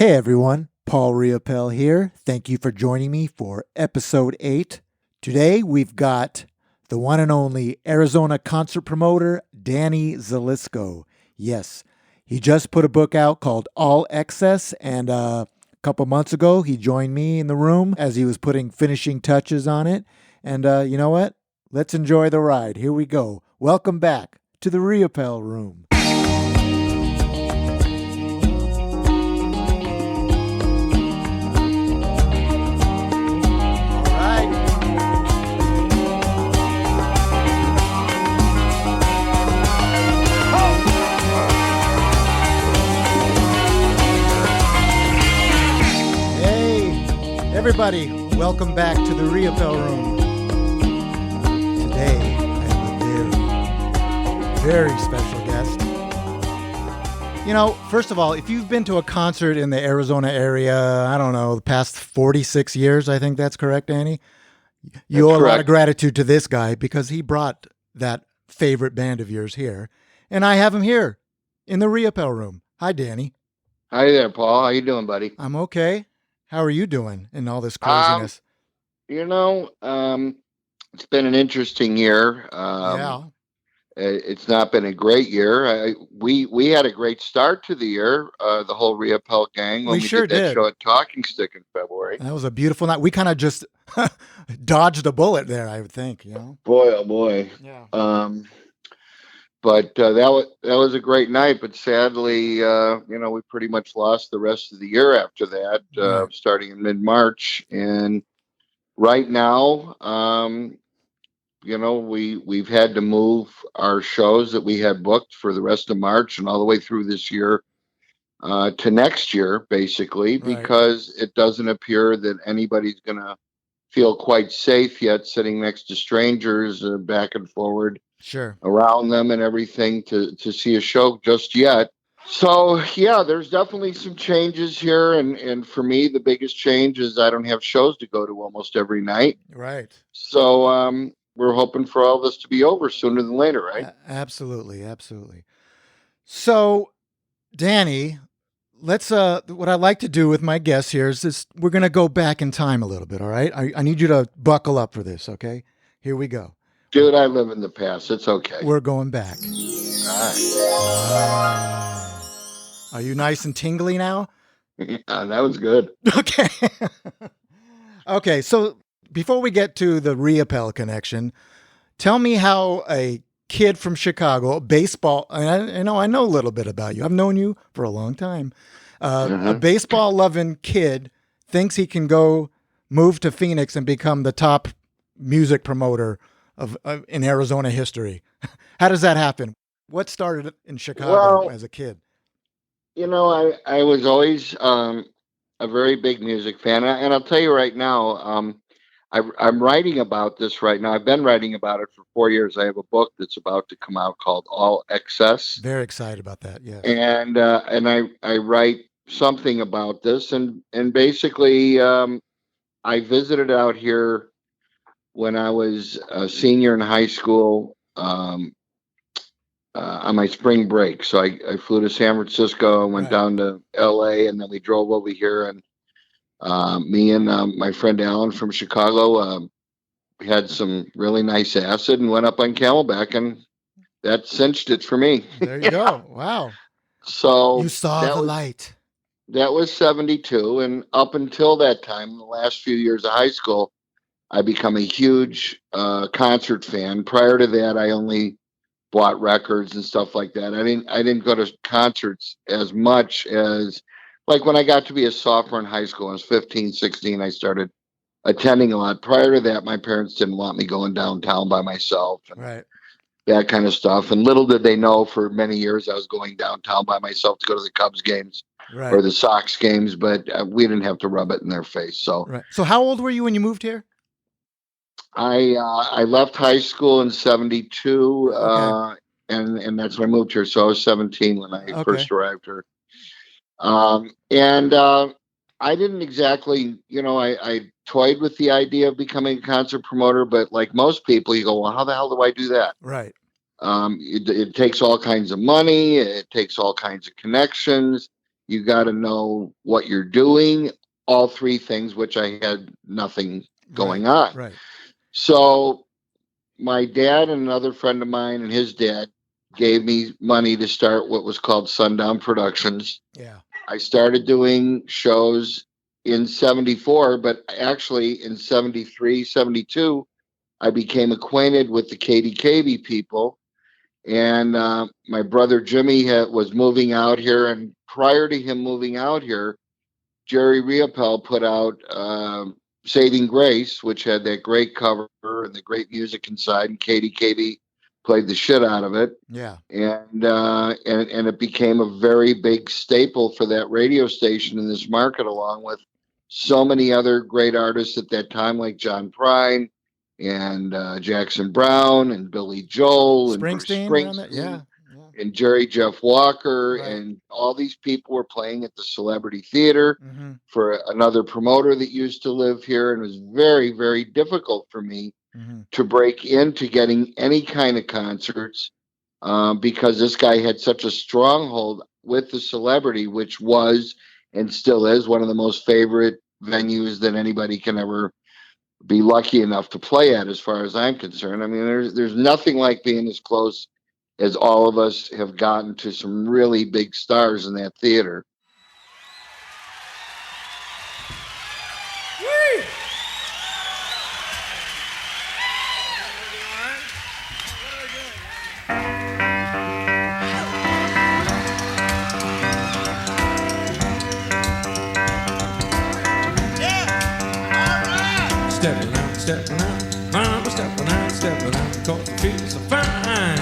Hey everyone, Paul Riopelle here. Thank you for joining me for episode 8. Today we've got the one and only Arizona concert promoter, Danny Zelisko. Yes, he just put a book out called All Excess, and a couple months ago he joined me in the room as he was putting finishing touches on it. And you know what? Let's enjoy the ride. Here we go. Welcome back to the Riopelle room. Everybody, welcome back to the Riopelle room. Today, I have a very, very special guest. You know, first of all, if you've been to a concert in the Arizona area, I don't know, the past 46 years, I think that's correct, Danny? You owe a lot of gratitude to this guy because he brought that favorite band of yours here. And I have him here in the Riopelle room. Hi, Danny. Hi there, Paul. How you doing, buddy? I'm okay. How are you doing in all this craziness? It's been an interesting year. Yeah. It's not been a great year. We had a great start to the year, the whole Riopelle gang, when we sure did that did. show at Talking Stick in February. That was a beautiful night. We kind of just dodged a bullet there, I would think. You know? Boy, oh boy. Yeah. But that was a great night. But sadly, we pretty much lost the rest of the year after that, Right. starting in mid-March. And right now, we've had to move our shows that we had booked for the rest of March and all the way through this year to next year, basically, Right. because it doesn't appear that anybody's going to feel quite safe yet sitting next to strangers back and forward. Sure. Around them and everything to see a show just yet. So yeah, there's definitely some changes here, and for me the biggest change is I don't have shows to go to almost every night. Right. So we're hoping for all this to be over sooner than later, right? Absolutely. So, Danny, let's what I like to do with my guests here is this: we're going to go back in time a little bit. All right, I need you to buckle up for this. Okay, here we go. Dude, I live in the past. It's okay. We're going back. All right. Are you nice and tingly now? Yeah, that was good. Okay. Okay, so before we get to the Riopelle connection, tell me how a kid from Chicago, baseball, I know a little bit about you. I've known you for a long time. A baseball-loving kid thinks he can go move to Phoenix and become the top music promoter in Arizona history. How does that happen? What started in Chicago as a kid? I was always a very big music fan, and I'll tell you right now, I'm writing about this right now. I've been writing about it for 4 years. I have a book that's about to come out called All Excess. Very excited about that. Yes. And I write something about this, and basically I visited out here when I was a senior in high school on my spring break. So I flew to San Francisco and went down to LA, and then we drove over here, and me and my friend Alan from Chicago had some really nice acid and went up on Camelback, and that cinched it for me. There you go. Wow. So you saw the light. That was 72. And up until that time, the last few years of high school, I become a huge concert fan. Prior to that, I only bought records and stuff like that. I didn't go to concerts as much as, like, when I got to be a sophomore in high school, I was 15, 16, I started attending a lot. Prior to that, my parents didn't want me going downtown by myself. And that kind of stuff. And little did they know, for many years I was going downtown by myself to go to the Cubs games or the Sox games, but we didn't have to rub it in their face. So, So how old were you when you moved here? I left high school in 72, and that's when I moved here. So I was 17 when I first arrived here. I didn't exactly, I toyed with the idea of becoming a concert promoter, but like most people, you go, well, how the hell do I do that? Right. It takes all kinds of money. It takes all kinds of connections. You got to know what you're doing, all three things, which I had nothing Right. going on. Right. So my dad and another friend of mine and his dad gave me money to start what was called Sundown Productions. Yeah. I started doing shows in 74, but actually in 73, 72, I became acquainted with the KDKB people. And my brother Jimmy was moving out here. And prior to him moving out here, Jerry Riopelle put out Saving Grace, which had that great cover and the great music inside. And KDKB played the shit out of it. Yeah. And it became a very big staple for that radio station in this market, along with so many other great artists at that time, like John Prine and Jackson Brown and Billy Joel and Bruce Springsteen around that. Yeah. Springsteen Yeah. and Jerry Jeff Walker, Right. and all these people were playing at the Celebrity Theater Mm-hmm. for another promoter that used to live here, and it was very, very difficult for me Mm-hmm. to break into getting any kind of concerts because this guy had such a stronghold with the Celebrity, which was and still is one of the most favorite venues that anybody can ever be lucky enough to play at, as far as I'm concerned. I mean, there's nothing like being as close as all of us have gotten to some really big stars in that theater. Whee! Stepping out, mama stepping out, 'cause the feels so fine.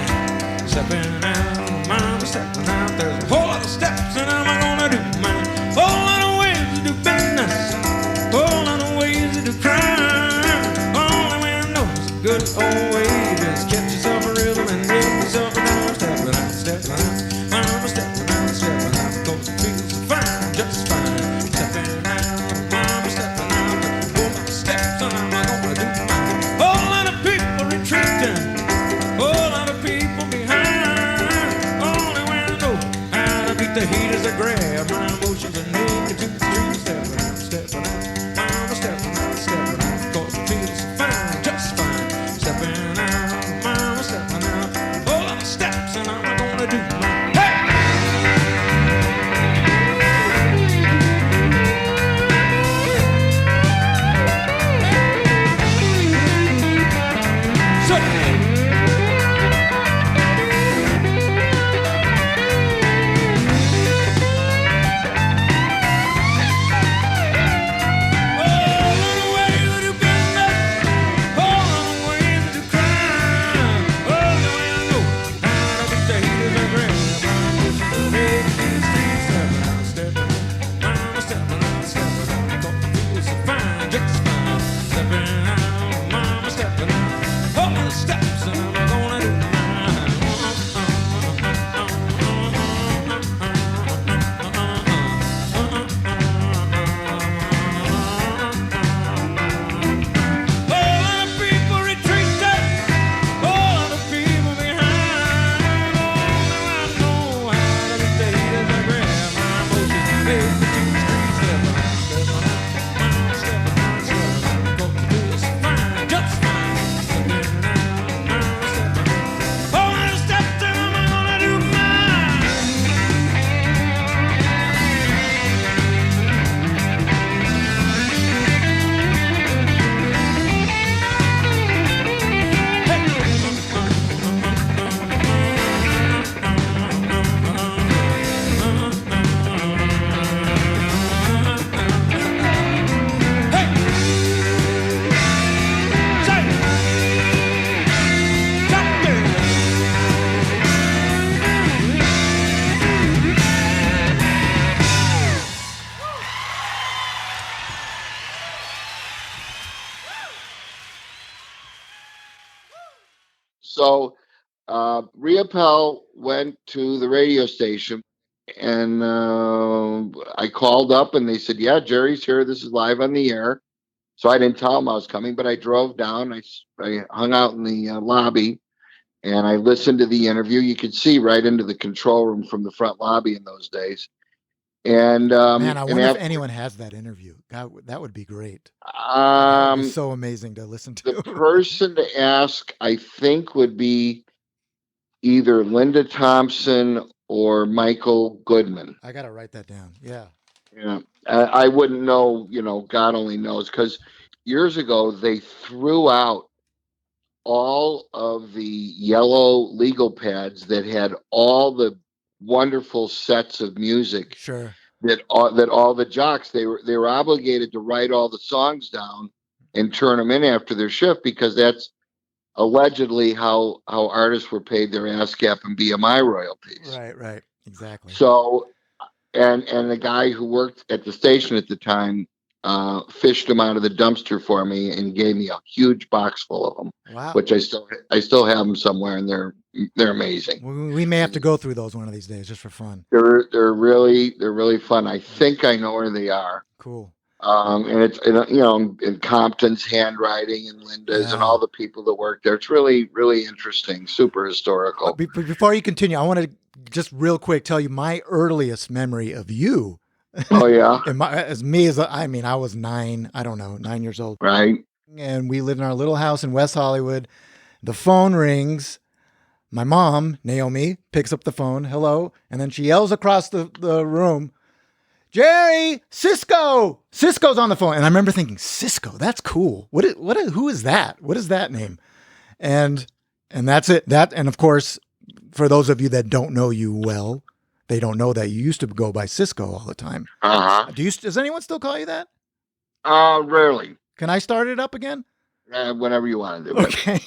Stepping out, mama stepping out, there's a whole lot of steps and I'm gonna do mine. Whole lot of ways to do business, whole lot of ways to do crime. Only way I know is a good old way, just catch yourself a rhythm and rhythm yourself down. Stepping out, mama stepping out, 'cause the feels so fine, just fine. Stepping out, mama stepping out, whole lot of steps and I'm gonna do mine. Whole lot of people retreating, whole lot of people behind. Only way I know how to beat the heat as I grab my emotions and make it to the street. Stepping out, mama stepping out, 'cause it feels fine, just fine. Stepping out, mama stepping out, whole lot of steps and I'm gonna do mine. Hey! Steps and I'm gonna do So Riopelle went to the radio station, and I called up, and they said, "Yeah, Jerry's here. This is live on the air." So I didn't tell him I was coming, but I drove down. I hung out in the lobby, and I listened to the interview. You could see right into the control room from the front lobby in those days. And Man, I and wonder if after, anyone has that interview. That would be great. That would be so amazing to listen the to. person to ask, I think, would be either Linda Thompson or Michael Goodman. I got to write that down. Yeah. Yeah, I wouldn't know. God only knows, because years ago they threw out all of the yellow legal pads that had all the wonderful sets of music Sure. that all the jocks, they were obligated to write all the songs down and turn them in after their shift, because that's allegedly how artists were paid their ASCAP and BMI royalties. Right. Exactly. So, and the guy who worked at the station at the time fished them out of the dumpster for me and gave me a huge box full of them, Wow. which I still have them somewhere, and they're amazing. We may have to go through those one of these days just for fun. They're really fun. I think I know where they are. Cool. And it's in Compton's handwriting and Linda's and Yeah. all the people that work there. It's really interesting, super historical. Before you continue, I want to just real quick tell you my earliest memory of you. Oh yeah, I was 9. I don't know, 9 years old, right. and we lived in our little house in West Hollywood. The phone rings. My mom, Naomi, picks up the phone. Hello, and then she yells across the room, "Jerry, Cisco! Cisco's on the phone." And I remember thinking, Cisco, that's cool. Who is that? What is that name? And that's it. And of course, for those of you that don't know you well, they don't know that you used to go by Cisco all the time. Does anyone still call you that? Rarely. Can I start it up again? Whatever you want to do. Okay.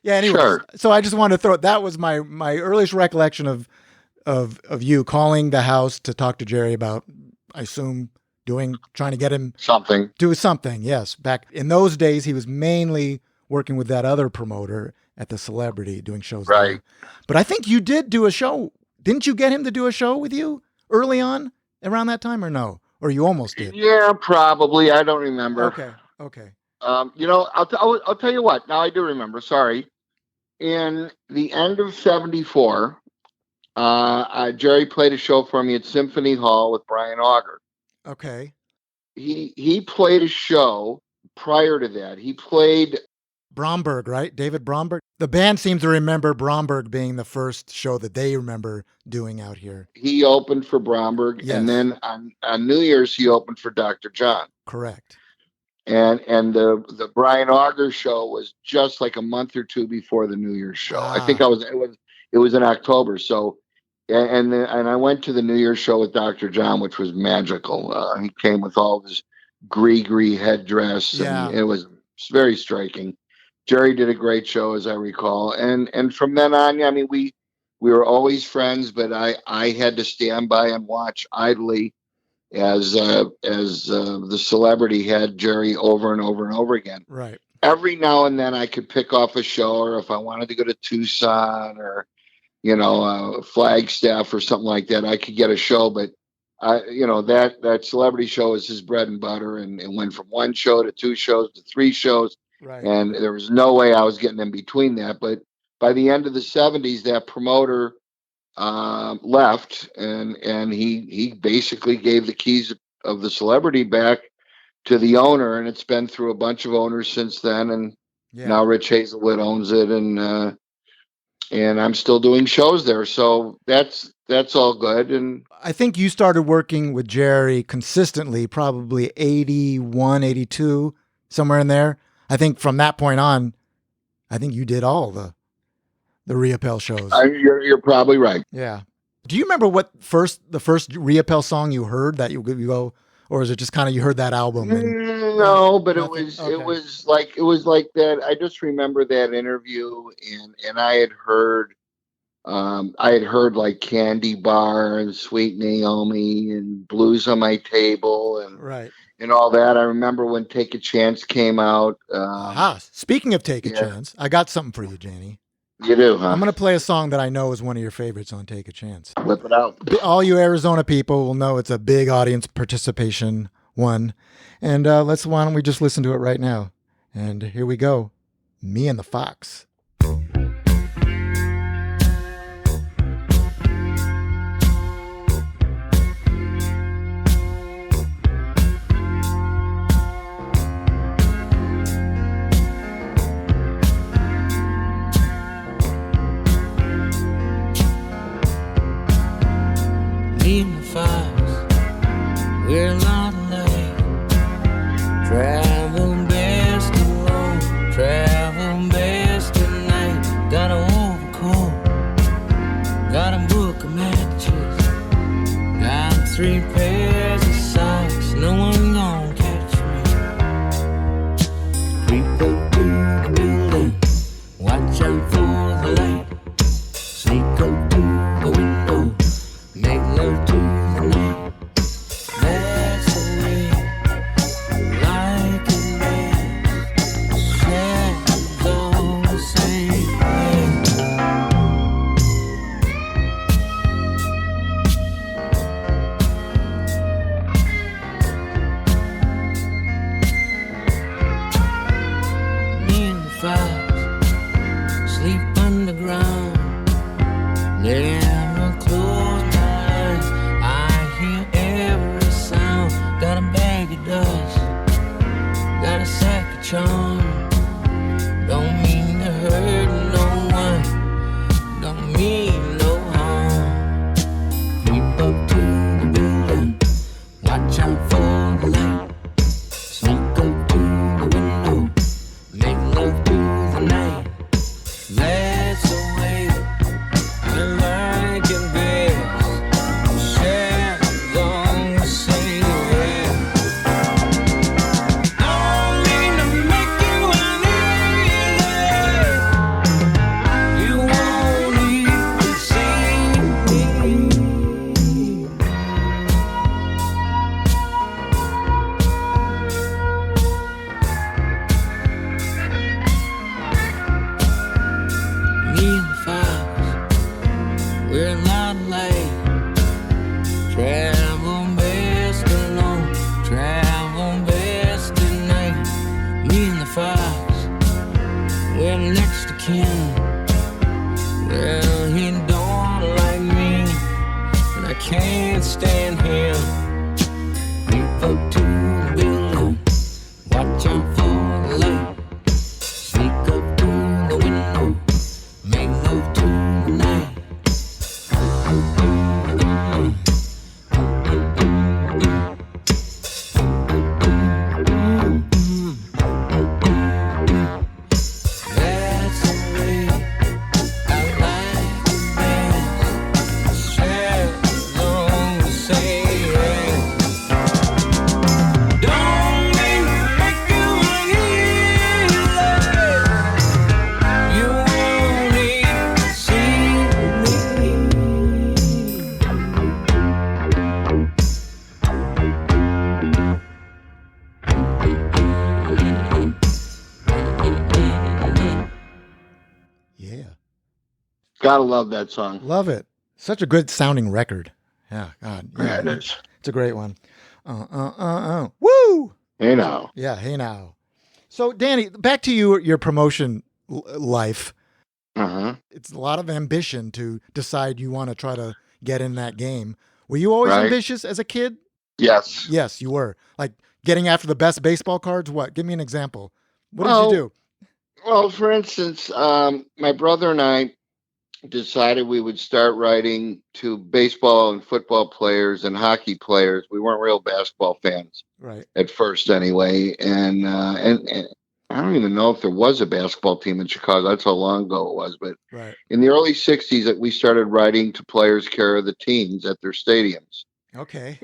Yeah. Anyway, Sure. So I just wanted to that was my earliest recollection of you calling the house to talk to Jerry about, I assume, trying to get him Something. do something. Yes. Back in those days, he was mainly working with that other promoter at the Celebrity doing shows. Right. There. But I think you did do a show. Didn't you get him to do a show with you early on around that time, or no? Or you almost did? Yeah, probably. I don't remember. Okay. I'll tell you what. Now I do remember. Sorry. In the end of '74, Jerry played a show for me at Symphony Hall with Brian Auger. Okay. He played a show prior to that. He played Bromberg, right? David Bromberg. The band seems to remember Bromberg being the first show that they remember doing out here. He opened for Bromberg, Yes. and then on New Year's he opened for Dr. John. Correct. And the Brian Auger show was just like a month or two before the New Year's show. I think it was in October. So, and I went to the New Year's show with Dr. John, which was magical. He came with all of his gris headdress, Yeah. and it was very striking. Jerry did a great show, as I recall, and from then on, I mean, we were always friends. But I had to stand by and watch idly as the Celebrity had Jerry over and over and over again. Right. Every now and then I could pick off a show, or if I wanted to go to Tucson or Flagstaff or something like that, I could get a show. But that Celebrity show is his bread and butter, and it went from one show to 2 shows to 3 shows. Right. And there was no way I was getting in between that. But by the end of the '70s, that promoter left, and he basically gave the keys of the Celebrity back to the owner, and it's been through a bunch of owners since then. And now Rich Hazelwood owns it, and I'm still doing shows there. So that's all good. And I think you started working with Jerry consistently, probably 81, 82, somewhere in there. I think from that point on, I think you did all the Riopelle shows. You're probably right. Yeah. Do you remember the first Riopelle song you heard that you go, or is it just kind of you heard that album? No, but Nothing? it was like that. I just remember that interview, and I had heard like Candy Bar and Sweet Naomi and Blues on My Table and Right. and all that. I remember when Take a Chance came out. Speaking of Take a Chance, I got something for you, Janie. You do, huh? I'm going to play a song that I know is one of your favorites on Take a Chance. Whip it out. All you Arizona people will know it's a big audience participation one. And why don't we just listen to it right now? And here we go. Me and the Fox. files. We're not late. Travel best alone. Travel best at night. Got an overcoat. Got a book of matches. Got 3 pairs of socks. No one gon' catch me. Creep up to the building. Watch out for the light. Sneak up to the window. Make love to the night. That's the way like it is. Shadows all the same way. Me and the files sleep underground. Never close my eyes. I hear every sound. Got a bag of dust. Got a sack of charm. Don't mean to hurt no one. Don't mean no harm. Creep up to the building. Watch out for the light. Sneak up to the window. Make love to the night. That's the way I like it best. Shadows on the same way. I don't mean to make you uneasy. You won't even see me. Me and the files, we're not late. Travel best alone. Travel best at night. Me and the files, we're next to kin. Well, he don't like me, and I can't stand him. Creep up to the building. Watch out for the light. Sneak up to the window. Make love to the night. That's the way I like it best. Shadows on the same way. Don't mean to make you uneasy. You won't even see me. Yeah. Gotta love that song. Love it. Such a good sounding record. Yeah. God. Yeah, it is. It's a great one. Woo! Hey now. Yeah. Hey now. So, Danny, back to your promotion life. Uh-huh. It's a lot of ambition to decide you want to try to get in that game. Were you always Right. ambitious as a kid? Yes. Yes, you were. Like getting after the best baseball cards? What? Give me an example. What Well, did you do? Well, for instance, my brother and I decided we would start writing to baseball and football players and hockey players. We weren't real basketball fans Right. at first, anyway. And I don't even know if there was a basketball team in Chicago. That's how long ago it was. But Right. in the early '60s, that we started writing to players care of the teams at their stadiums, Okay.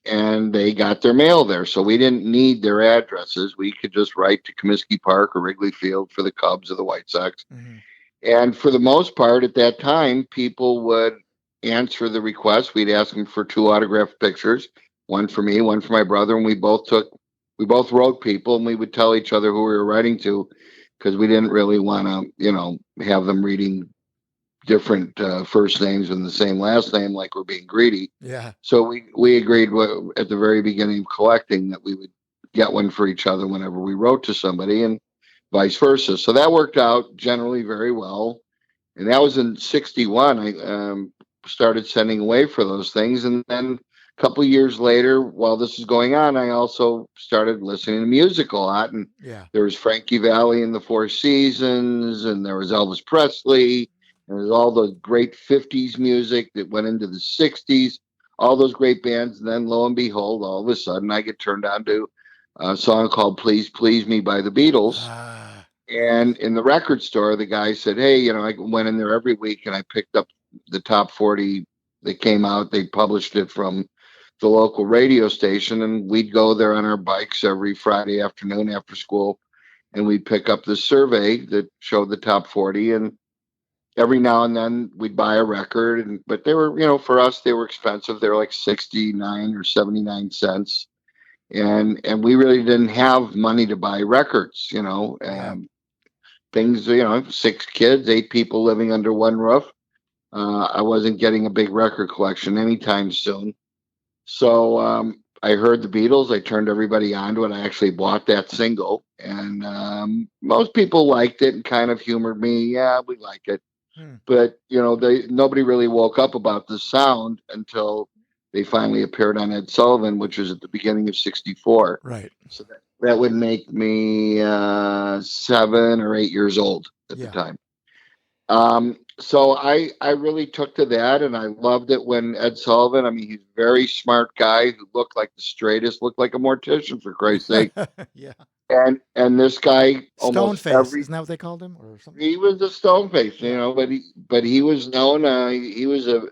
and they got their mail there, so we didn't need their addresses. We could just write to Comiskey Park or Wrigley Field for the Cubs or the White Sox. Mhm. And for the most part, at that time, people would answer the request. We'd ask them for 2 autographed pictures, one for me, one for my brother, and we both wrote people, and we would tell each other who we were writing to, because we didn't really want to, have them reading different first names and the same last name, like we're being greedy. Yeah. So we agreed at the very beginning of collecting that we would get one for each other whenever we wrote to somebody, and vice versa. So that worked out generally very well. And that was in '61. I started sending away for those things. And then a couple of years later, while this is going on, I also started listening to music a lot. And Yeah. there was Frankie Valli and the Four Seasons, and there was Elvis Presley, and there was all the great '50s music that went into the '60s. all those great bands. And then lo and behold, all of a sudden I get turned on to a song called Please Please Me by the Beatles. Ah, And in the record store, the guy said, hey, I went in there every week and I picked up the top 40 that came out. They published it from the local radio station, and we'd go there on our bikes every Friday afternoon after school, and we'd pick up the survey that showed the top 40. And every now and then we'd buy a record, but they were, for us, they were expensive. They were like 69 or 79 cents. And we really didn't have money to buy records, yeah. things, 6 kids, 8 people living under one roof. I wasn't getting a big record collection anytime soon. So I heard the Beatles. I turned everybody onto it. I actually bought that single, and most people liked it and kind of humored me. Yeah, we like it, but nobody really woke up about the sound until they finally appeared on Ed Sullivan, which was at the beginning of '64. Right. So that would make me 7 or 8 years old at the time. So I really took to that, and I loved it when Ed Sullivan, I mean, he's a very smart guy who looked like the straightest, looked like a mortician, for Christ's sake. Yeah. And this guy, Stone face, isn't that what they called him, or something? He was a stone face, but he was known. He was a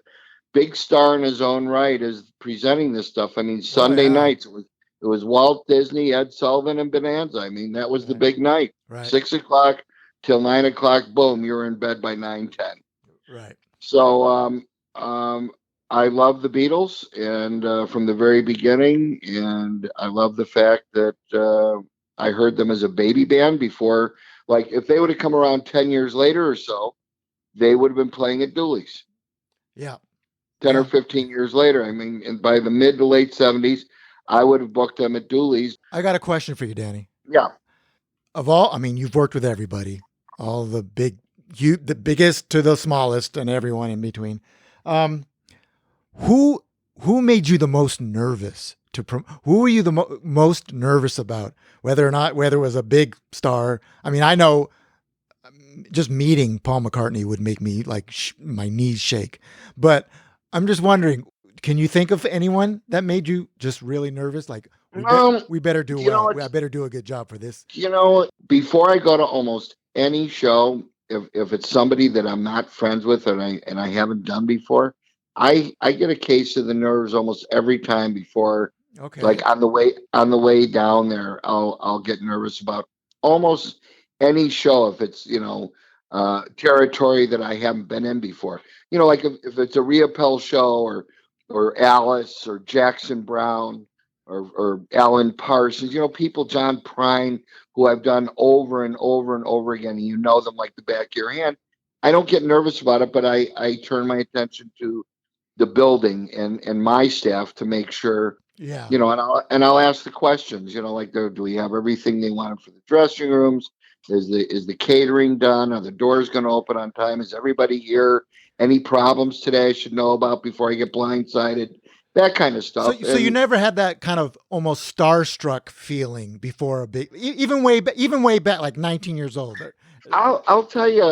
big star in his own right as presenting this stuff. I mean, Sunday nights it was Walt Disney, Ed Sullivan, and Bonanza. I mean, that was the big night. Right. 6 o'clock till 9 o'clock. Boom, you're in bed by 9:10. Right. So I love the Beatles, and from the very beginning, and I love the fact that I heard them as a baby band before. Like, if they would have come around 10 years later or so, they would have been playing at Dooley's. Yeah. 10 or 15 years later. I mean, and by the mid to late 70s, I would have booked them at Dooley's. I got a question for you, Danny. Yeah. I mean, you've worked with everybody, all the the biggest to the smallest, and everyone in between. Who made you the most nervous who were you the most nervous about? Whether it was a big star. I mean, I know just meeting Paul McCartney would make me like my knees shake. But I'm just wondering, can you think of anyone that made you just really nervous? Like, we better do well. I better do a good job for this. Before I go to almost any show, if it's somebody that I'm not friends with and I haven't done before, I get a case of the nerves almost every time before. Okay. Like on the way down there, I'll get nervous about almost any show if it's territory that I haven't been in before. Like if it's a Riopelle show or Alice or Jackson Brown or Alan Parsons, people, John Prine, who I've done over and over and over again, and them like the back of your hand. I don't get nervous about it, but I turn my attention to the building and my staff to make sure. Yeah. And I'll ask the questions, like, do we have everything they wanted for the dressing rooms? Is the catering done? Are the doors going to open on time? Is everybody here? Any problems today I should know about before I get blindsided? That kind of stuff. So you never had that kind of almost starstruck feeling before a big, even way back, like 19 years old. I'll tell you,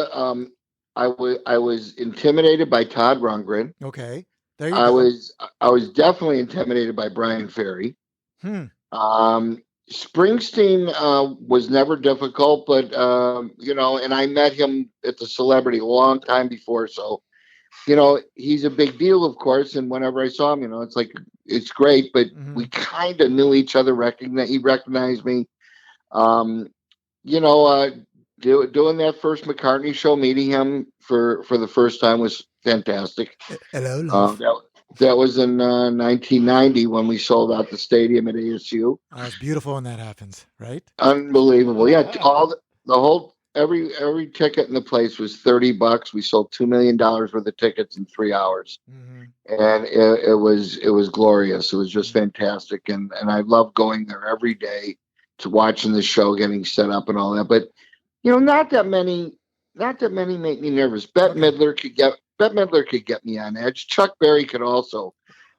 I was intimidated by Todd Rundgren. Okay. There you go. I was definitely intimidated by Brian Ferry. Springsteen was never difficult, but and I met him at the Celebrity a long time before, so he's a big deal, of course. And whenever I saw him, it's like it's great, but we kind of knew each other. He recognized me. Doing that first McCartney show, meeting him for the first time was fantastic. Hello, love. That was in 1990 when we sold out the stadium at ASU. Oh, it's beautiful when that happens, right? Unbelievable. Yeah, every ticket in the place was $30. We sold $2 million worth of tickets in 3 hours, and it was glorious. It was just fantastic, and I love going there every day to watching the show, getting set up, and all that. But not that many make me nervous. Bette Midler could get me on edge. Chuck Berry could also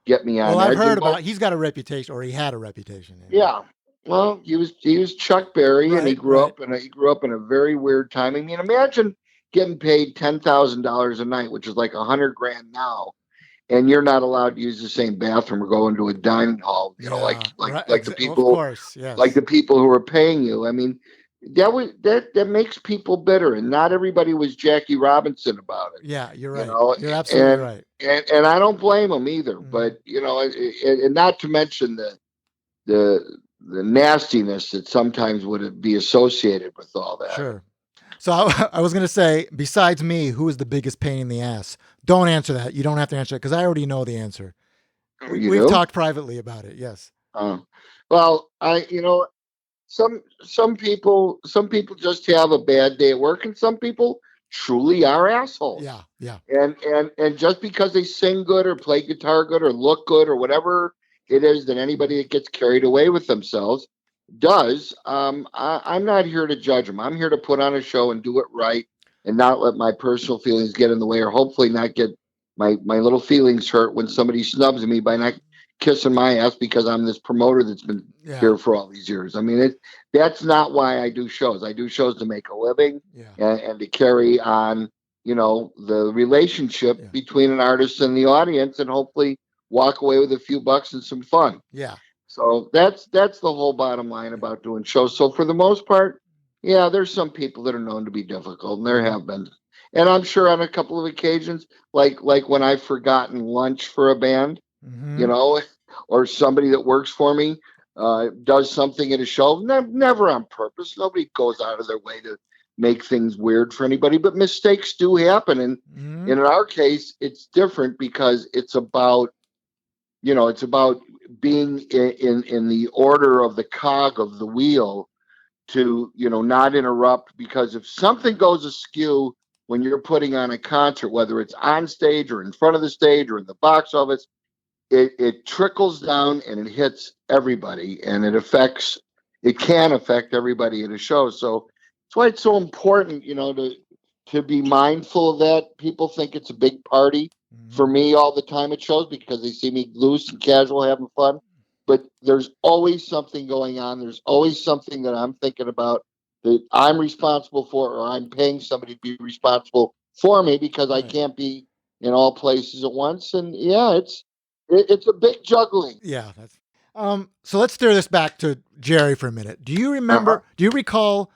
get me on edge. Well, I've heard about. He's got a reputation, or he had a reputation. Yeah. Well, he was Chuck Berry, and he grew up in a very weird time. I mean, imagine getting paid $10,000 a night, which is like $100,000 now, and you're not allowed to use the same bathroom or go into a dining hall, you know, Yeah, right. like Of course, the yes. people who are paying you. I mean, that makes people bitter, and not everybody was Jackie Robinson about it, Yeah, you're you right. know, You're absolutely and right. and I don't blame them either. Hmm. But you know, and not to mention the nastiness that sometimes would be associated with all that. Sure. So I was going to say, besides me, who is the biggest pain in the ass? Don't answer that. You don't have to answer it because I already know the answer. You We've do? talked privately about it. Yes. Uh, well, you know, some people just have a bad day at work, and some people truly are assholes. Yeah. Yeah. And just because they sing good or play guitar good or look good or whatever it is that anybody that gets carried away with themselves does, I'm not here to judge them. I'm here to put on a show and do it right, and not let my personal feelings get in the way, or hopefully not get my little feelings hurt when somebody snubs me by not kissing my ass because I'm this promoter that's been Yeah. here for all these years. I mean, that's not why I do shows. I do shows to make a living, Yeah. and to carry on, you know, the relationship Yeah. between an artist and the audience, and hopefully walk away with a few bucks and some fun. Yeah. So that's the whole bottom line Yeah. about doing shows. So for the most part, yeah, there's some people that are known to be difficult, and there Hmm. have been, and I'm sure on a couple of occasions, like when I've forgotten lunch for a band, you Hmm. know, or somebody that works for me does something at a show, never on purpose. Nobody goes out of their way to make things weird for anybody, but mistakes do happen, and Hmm. in our case, it's different because it's about, you know, it's about being in the order of the cog of the wheel to, you know, not interrupt, because if something goes askew when you're putting on a concert, whether it's on stage or in front of the stage or in the box office, it trickles down and it hits everybody, and it can affect everybody at a show. So that's why it's so important, you know, to be mindful of that. People think it's a big party for Hmm. me all the time at shows because they see me loose and casual having fun, but there's always something going on. There's always something that I'm thinking about, that I'm responsible for, or I'm paying somebody to be responsible for me, because I Right. can't be in all places at once. And yeah, it's a big juggling. Yeah. That's. So let's steer this back to Jerry for a minute. Do you Uh-huh. remember? Do you recall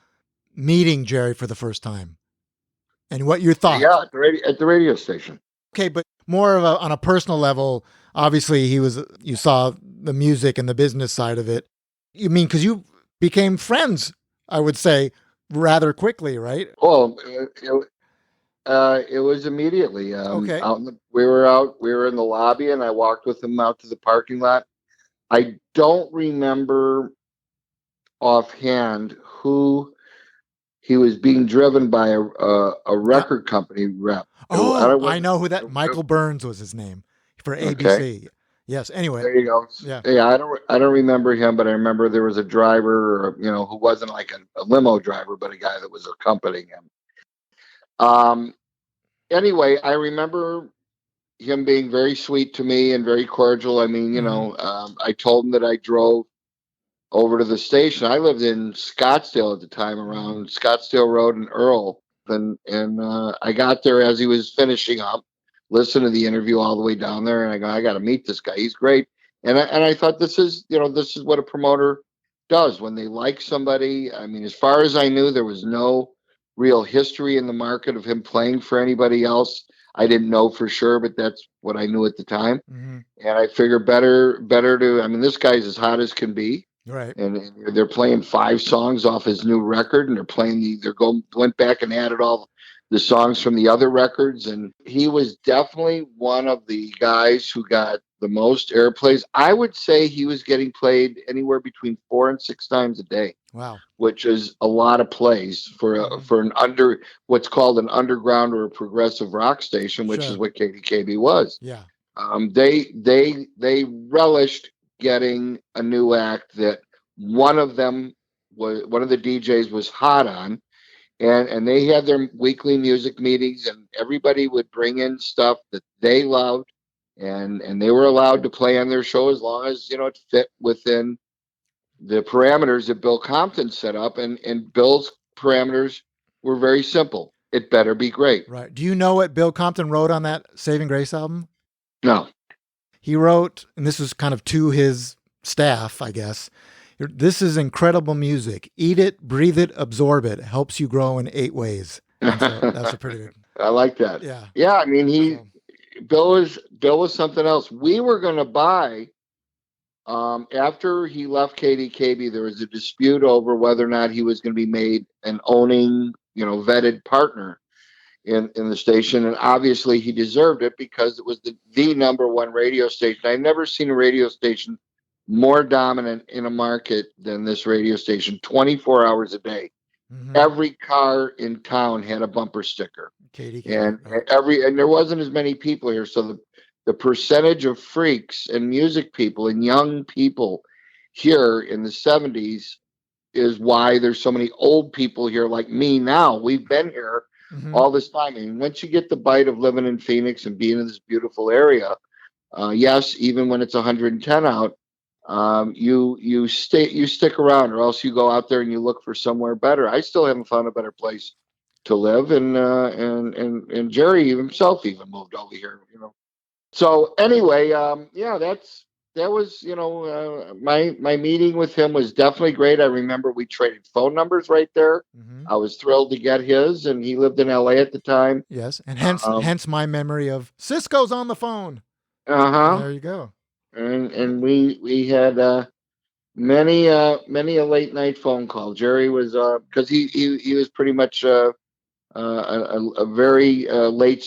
meeting Jerry for the first time and what your thoughts? Yeah, at the radio station. Okay, but more of on a personal level. Obviously, you saw the music and the business side of it. You mean because you became friends? I would say rather quickly, right? Oh, it was immediately Okay. we were in the lobby, and I walked with him out to the parking lot. I don't remember offhand who he was being driven by, a Yeah. record company rep. I Oh, don't I wasn't. know who that. Michael Burns was his name for Okay, ABC. Yes. Anyway. there you go. Yeah. Yeah, I don't remember him, but I remember there was a driver, or, you know, who wasn't like a limo driver, but a guy that was accompanying him. Um. Anyway, I remember him being very sweet to me and very cordial. I mean, you Hmm. know, I told him that I drove over to the station. I lived in Scottsdale at the time, Hmm. around Scottsdale Road and Earl, and I got there as he was finishing up. Listened to the interview all the way down there, and I go, I got to meet this guy. He's great. And I thought, this is, you know, this is what a promoter does when they like somebody. I mean, as far as I knew, there was no real history in the market of him playing for anybody else. I didn't know for sure, but that's what I knew at the time. Hmm. And I figured better to. I mean, this guy's as hot as can be, Right. and they're playing 5 songs off his new record, and went back and added all the songs from the other records, and he was definitely one of the guys who got the most airplays. I would say he was getting played anywhere between 4 and 6 times a day, Wow. which is a lot of plays Hmm. for an what's called an underground or a progressive rock station, which is Sure. what KDKB was. Yeah. They relished getting a new act that one of the DJs was hot on, and they had their weekly music meetings, and everybody would bring in stuff that they loved, and they were allowed to play on their show as long as, you know, it fit within the parameters that Bill Compton set up, and Bill's parameters were very simple. It better be great. Right. Do you know what Bill Compton wrote on that Saving Grace album? No. He wrote, and this was kind of to his staff, I guess. This is incredible music. Eat it, breathe it, absorb it. Helps you grow in 8 ways. And so that's a pretty good. I like that. Yeah. Yeah, I mean, So, Bill was something else. We were going to buy after he left KDKB. There was a dispute over whether or not he was going to be made an owning, vetted partner in the station, and obviously he deserved it because it was the number one radio station. I've never seen a radio station more dominant in a market than this radio station. 24 hours a day. mhm. Every car in town had a bumper sticker. KDK. And right. and there wasn't as many people here, so the percentage of freaks and music people and young people here in the 70s is why there's so many old people here like me now. We've been here Mhm. all this time, and once you get the bite of living in Phoenix and being in this beautiful area, yes, even when it's 110 out, you stick around, or else you go out there and you look for somewhere better. I still haven't found a better place to live, and Jerry himself even moved over here. So anyway, yeah, that was my meeting with him was definitely great. I remember we traded phone numbers right there. Mhm. I was thrilled to get his, and he lived in LA at the time. Yes. And hence my memory of Cisco's on the phone. Uh-huh. There you go. And we had many a late night phone call. Jerry was because he was pretty much a very late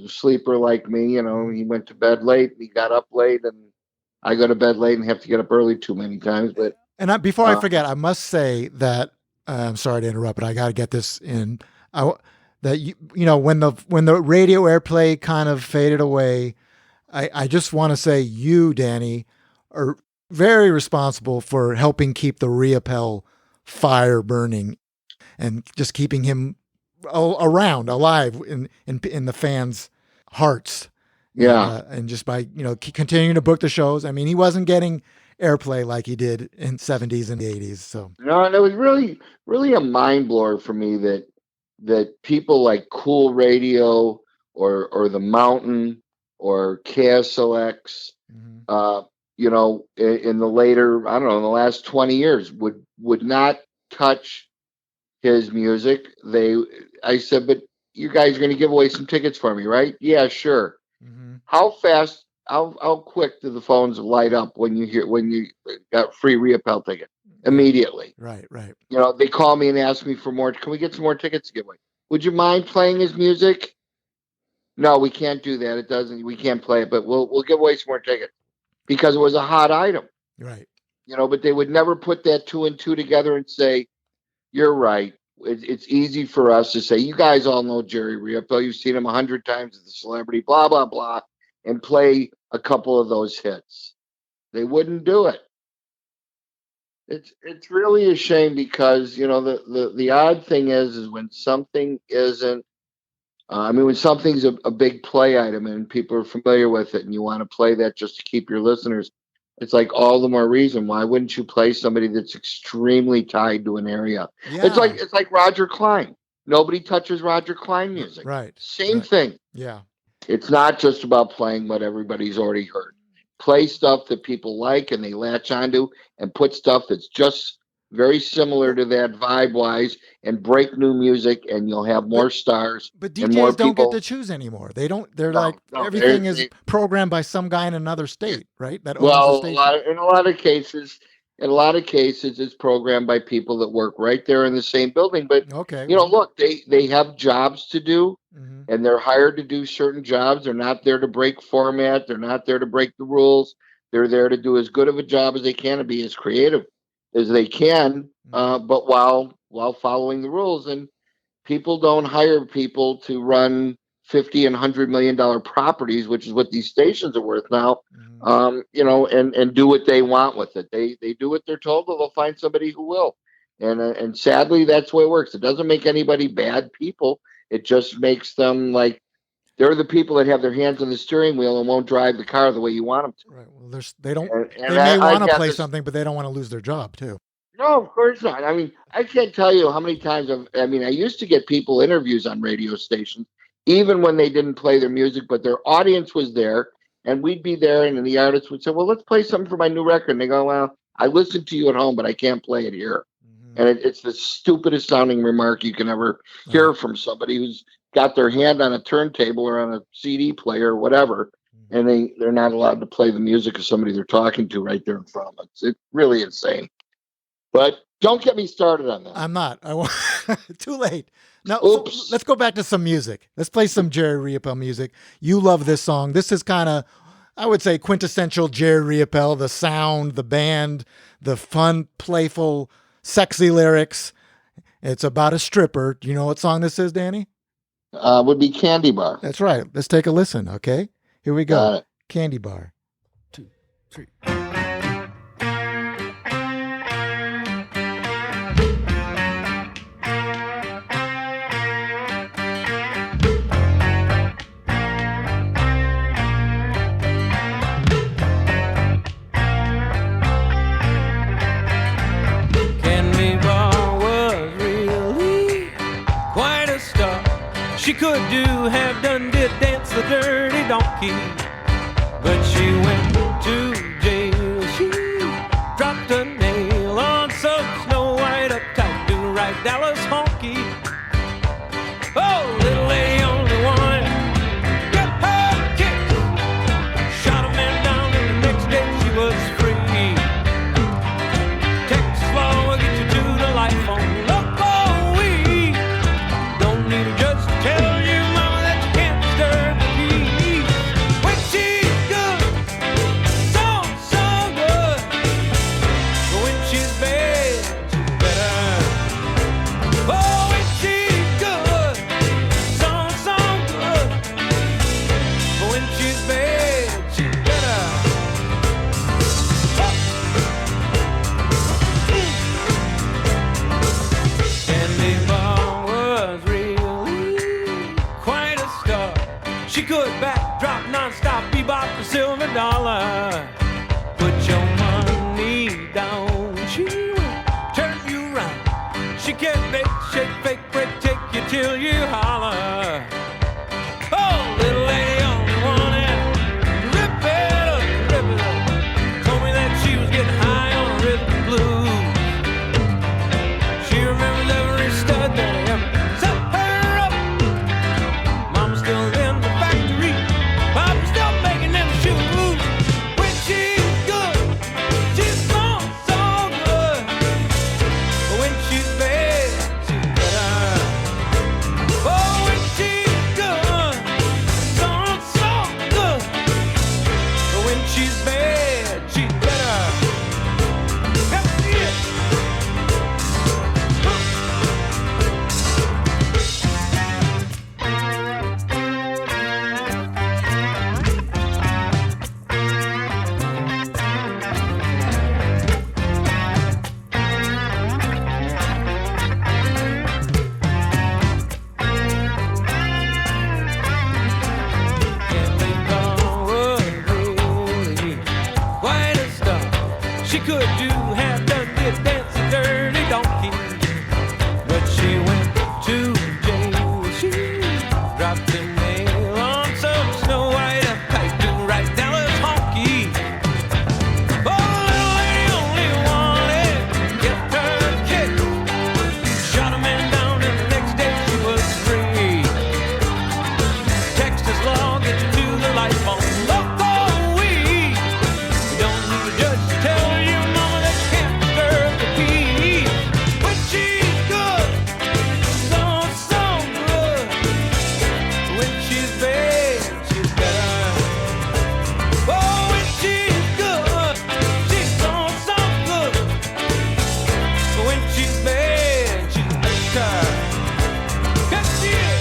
sleeper like me. He went to bed late, he got up late, and I go to bed late and have to get up early too many times. But Before I forget, I must say that I'm sorry to interrupt, but I got to get this in. That when the radio airplay kind of faded away, I just want to say you, Danny, are very responsible for helping keep the Riopelle fire burning and just keeping him around, alive in the fans' hearts. yeah, And just by continuing to book the shows. I mean, he wasn't getting airplay like he did in 70s and 80s. So and it was really a mind blower for me that people like Cool Radio or the Mountain or KSLX, mhm. in the later, I don't know, in the last 20 years would not touch his music. I said, but you guys are going to give away some tickets for me, right? Yeah, sure. Mhm. How quick do the phones light up when you got free Riopelle ticket? Immediately. Right. They call me and ask me for more. Can we get some more tickets to give away? Would you mind playing his music? No, we can't do that. It doesn't. We can't play it, but we'll give away some more tickets because it was a hot item. Right. But they would never put that 2 and 2 together and say, "You're right." It's easy for us to say, "You guys all know Jerry Riopelle. You've seen him 100 times as a celebrity." Blah blah blah, and play a couple of those hits. They wouldn't do it. It's really a shame because the odd thing is when something isn't. I mean, when something's a big play item and people are familiar with it, and you want to play that just to keep your listeners, it's like all the more reason why wouldn't you play somebody that's extremely tied to an area? Yeah. It's like Roger Klein. Nobody touches Roger Klein music. Right. Same thing. Yeah. It's not just about playing what everybody's already heard. Play stuff that people like and they latch onto, and put stuff that's just very similar to that vibe wise, and break new music, and you'll have more stars But and more DJs don't get people. to choose anymore. They don't. They're No, like no, everything is programmed by some guy in another state, right? That owns the well, station. in a lot of cases, it's programmed by people that work right there in the same building. But Okay. look, they have jobs to do, Mhm. and they're hired to do certain jobs. They're not there to break format. They're not there to break the rules. They're there to do as good of a job as they can and be as creative as they can, but while following the rules. And people don't hire people to run 50 and $100 million properties, which is what these stations are worth now. Mhm. And do what they want with it. They do what they're told, or they'll find somebody who will. And sadly, that's the way it works. It doesn't make anybody bad people. It just makes them like they're the people that have their hands on the steering wheel and won't drive the car the way you want them to. Right. Well, they don't. And They may I've want to got play this. something, but they don't want to lose their job too. No, of course not. I mean, I can't tell you how many times I mean, I used to get people interviews on radio stations, even when they didn't play their music, but their audience was there And we'd be there, and then the artist would say, "Well, let's play something for my new record." And they go, "Well, I listened to you at home, but I can't play it here." And it's the stupidest sounding remark you can ever hear from somebody who's got their hand on a turntable or on a CD player or whatever, and they're not allowed to play the music of somebody they're talking to right there in front of them. It's really insane. But don't get me started on that. I'm not. I want too late. Now, Oops. so let's go back to some music. Let's play some Jerry Riopelle music. You love this song. This is kind of, I would say, quintessential Jerry Riopelle. The sound, the band, the fun, playful, sexy lyrics. It's about a stripper. Do you know what song this is, Danny? Would be Candy Bar. That's right. Let's take a listen. Okay, here we Got go. it. Candy Bar. 2, 3. Candy Bar was really quite a star. She could have done, did dance the dirty donkey, but she went to jail. She dropped a nail on some Snow White uptight, do right Dallas honky. Oh, little lady only wanted to get her kick. Shot a man down and the next day she was free. Texas law will get you to the life on local weed. Don't need a judge to tell you, mama, that you can't disturb the peace. When she's good, so good. But when she's bad, she's better. Oh, when she's good, so good. But when she's bad, she's better. Candy Bar was really quite a star. She could backdrop non-stop, bebop the silver dollar. Put your money down, she will turn you round. She can make, shake, fake, break, take you till you holler. Oh, little lady only wanted to rip it up, rip it up. Told me that she was getting high on a rhythm blues. She remembers every stud that ever set her up. Mama's still in the factory, Papa's still making them shoes. When she's good, she's so good. But when she's bad, she's better. Oh, when she's good, so good. But when she's bad, she's better. That's it. Candy Bar was really quite a star. She could have done, did dance the dirty donkey, but she went to jail. She dropped the nail on some Snow White uptight, do right Dallas honky. Oh, little lady only wanted to get her kick. Shot a man down and the next day she was free. Texas law get you to the life on local weed. You don't need a judge to tell you, mama, that you can't disturb the peace. When she's good, so good. When she's bad, she's better. Oh, when she's good, she's so good. But when she's bad, she's better. That's it.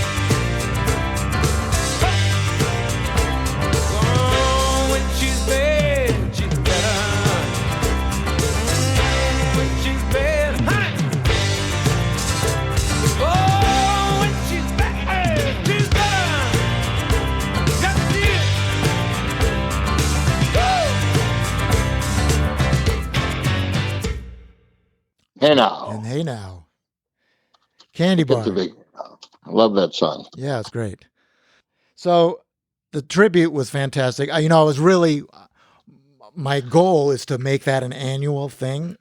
Oh, when she's bad, she's better. When she's bad, honey. Oh, when she's bad, she's better. That's it. Hey now. And hey now, Candy Bar. It's a big. I love that song. Yeah, it's great. So the tribute was fantastic. I was really, my goal is to make that an annual thing.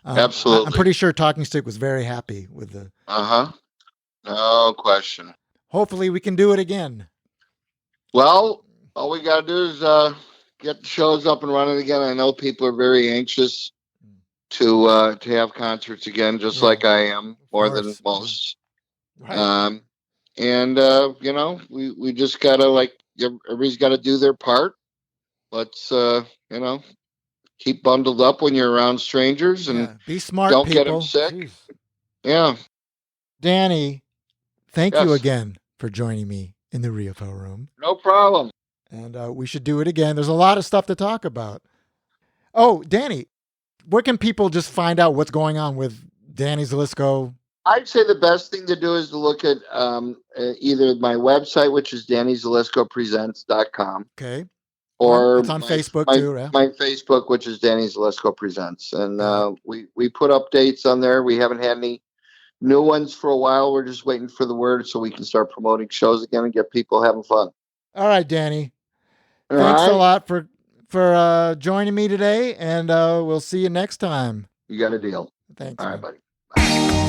Absolutely. I'm pretty sure Talking Stick was very happy with the. No question. Hopefully, we can do it again. Well, all we got to do is get the shows up and running again. I know people are very anxious to have concerts again, just like I am, more than most. Right. We just gotta everybody's got to do their part. Let's keep bundled up when you're around strangers and be smart. Don't people. Get them sick. Jeez. Yeah, Danny, thank you again for joining me in the Riopelle room. No problem. And we should do it again. There's a lot of stuff to talk about. Oh, Danny, where can people just find out what's going on with Danny Zelisko? I'd say the best thing to do is to look at either my website, which is DannyZeliskoPresents.com. Okay. Or it's on Facebook too, right? My Facebook, which is Danny Zelisko Presents. And we put updates on there. We haven't had any new ones for a while. We're just waiting for the word so we can start promoting shows again and get people having fun. All right, Danny. Thanks a lot for joining me today, and we'll see you next time. You got a deal. Thanks. All right, buddy. Bye.